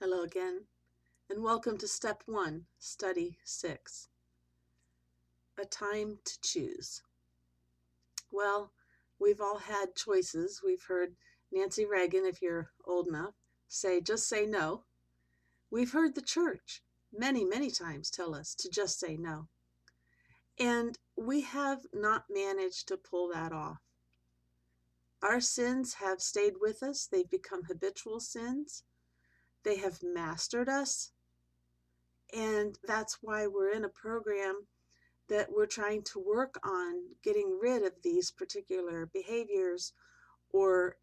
Hello again, and welcome to Step 1, Study 6. A time to choose. Well, we've all had choices. We've heard Nancy Reagan, if you're old enough, say, just say no. We've heard the church many, many times tell us to just say no. And we have not managed to pull that off. Our sins have stayed with us. They've become habitual sins. They have mastered us. And that's why we're in a program that we're trying to work on getting rid of these particular behaviors or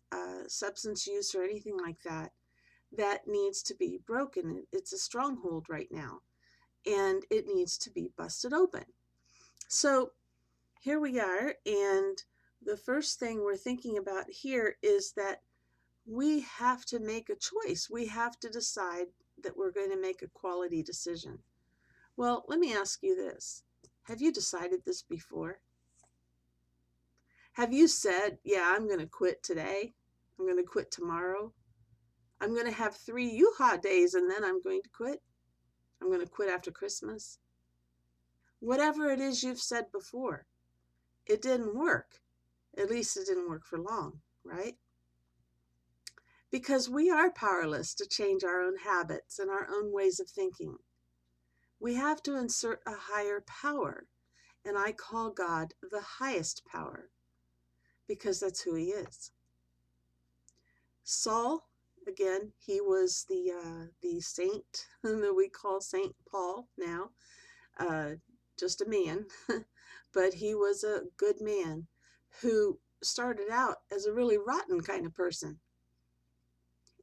substance use or anything like that needs to be broken. It's a stronghold right now, and it needs to be busted open. So here we are, and the first thing we're thinking about here is that we have to make a choice. We have to decide that we're going to make a quality decision. Well, let me ask you this. Have you decided this before? Have you said, yeah, I'm going to quit today. I'm going to quit tomorrow. I'm going to have 3 Yuha days and then I'm going to quit. I'm going to quit after Christmas. Whatever it is you've said before, it didn't work. At least it didn't work for long, right? Because we are powerless to change our own habits and our own ways of thinking. We have to insert a higher power, and I call God the highest power, because that's who he is. Saul, again, he was the saint that we call Saint Paul now, just a man, but he was a good man who started out as a really rotten kind of person.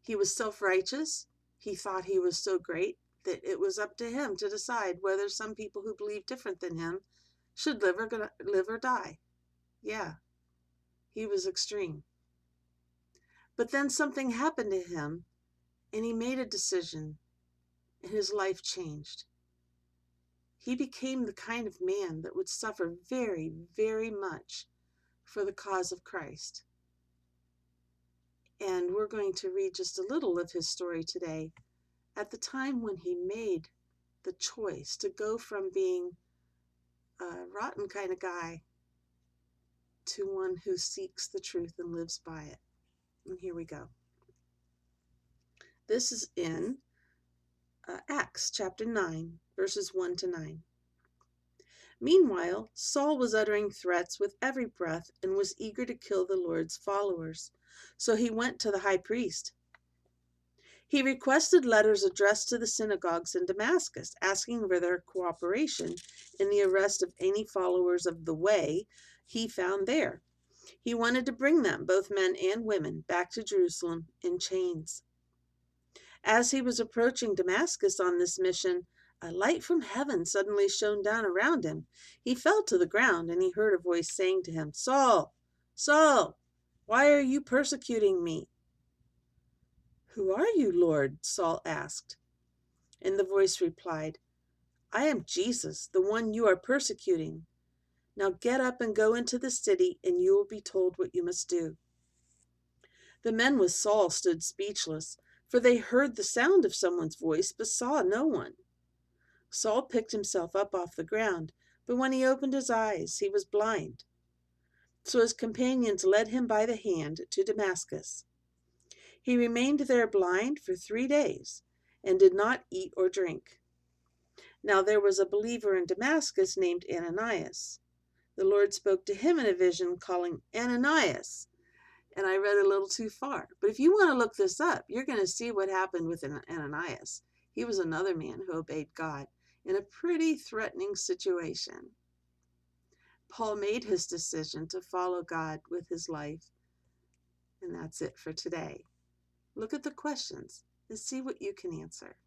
He was self-righteous. He thought he was so great that it was up to him to decide whether some people who believed different than him should live or die. Yeah, he was extreme. But then something happened to him, and he made a decision, and his life changed. He became the kind of man that would suffer very, very much for the cause of Christ. And we're going to read just a little of his story today, at the time when he made the choice to go from being a rotten kind of guy to one who seeks the truth and lives by it. And here we go. This is in Acts chapter 9, verses 1 to 9. Meanwhile, Saul was uttering threats with every breath and was eager to kill the Lord's followers. So he went to the high priest. He requested letters addressed to the synagogues in Damascus, asking for their cooperation in the arrest of any followers of the way he found there. He wanted to bring them, both men and women, back to Jerusalem in chains. As he was approaching Damascus on this mission, a light from heaven suddenly shone down around him. He fell to the ground, and he heard a voice saying to him, "Saul, Saul, why are you persecuting me?" "Who are you, Lord?" Saul asked. And the voice replied, "I am Jesus, the one you are persecuting. Now get up and go into the city, and you will be told what you must do." The men with Saul stood speechless, for they heard the sound of someone's voice, but saw no one. Saul picked himself up off the ground, but when he opened his eyes, he was blind. So his companions led him by the hand to Damascus. He remained there blind for 3 days, and did not eat or drink. Now there was a believer in Damascus named Ananias. The Lord spoke to him in a vision, calling, "Ananias." And I read a little too far. But if you want to look this up, you're going to see what happened with Ananias. He was another man who obeyed God in a pretty threatening situation. Paul made his decision to follow God with his life. And that's it for today. Look at the questions and see what you can answer.